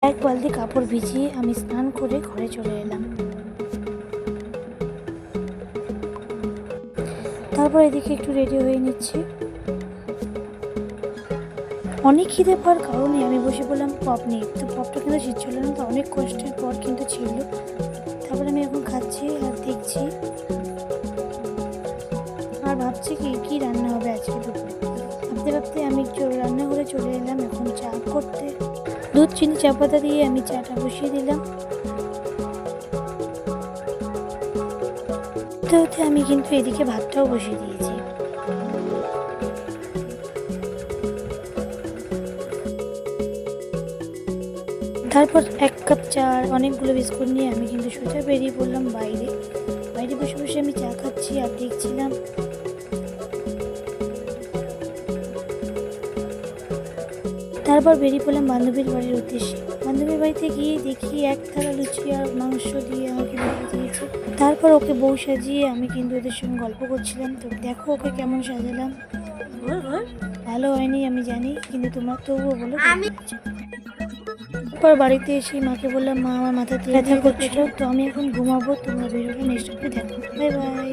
এক বালতি কাপড় ভিজিয়ে আমি স্নান করে ঘরে চলে এলাম। তারপর এদিকে একটু রেডি হয়ে নিচ্ছি। অনেক খিদে পাওয়ার কারণে আমি বসে বললাম পপ নিয়ে। তো পপটা কিন্তু ছিল না, তো অনেক কষ্টের পর কিন্তু ছিল। তারপরে আমি এখন খাচ্ছি আর দেখছি আর ভাবছি কি রান্না হবে আজকে দুপুরে। ভাবতে ভাবতে আমি রান্নাঘরে চলে এলাম এখন চা করতে। দুধ চিনি চা পাতা দিয়ে আমি চাটা বসিয়ে দিলাম। হতে আমি কিন্তু এদিকে ভাতটাও বসিয়ে দিয়েছি। তারপর 1 কাপ চা আর অনেকগুলো বিস্কুট নিয়ে আমি কিন্তু সোজা বেরিয়ে পড়লাম বাইরে। বসে বসে আমি চা খাচ্ছি আর দেখছিলাম। তারপর বেরিয়ে পড়লাম বান্ধবীর বাড়ির উদ্দেশ্যে। বান্ধবীর বাড়িতে গিয়ে দেখি 1 থালা লুচি আর মাংস দিয়ে আমাকে বেড়ে দিয়েছে। তারপর ওকে বউ সাজিয়ে আমি কিন্তু ওদের সঙ্গে গল্প করছিলাম। তো দেখো ওকে কেমন সাজালাম। ভালো হয়নি আমি জানি, কিন্তু তোমার তবুও বলো। তারপর বাড়িতে এসে মাকে বললাম, মা আমার মাথাতে ব্যথা করছিল, তো আমি এখন ঘুমাবো। তোমরা ভিডিওটা নেক্সট দেখো। Bye bye.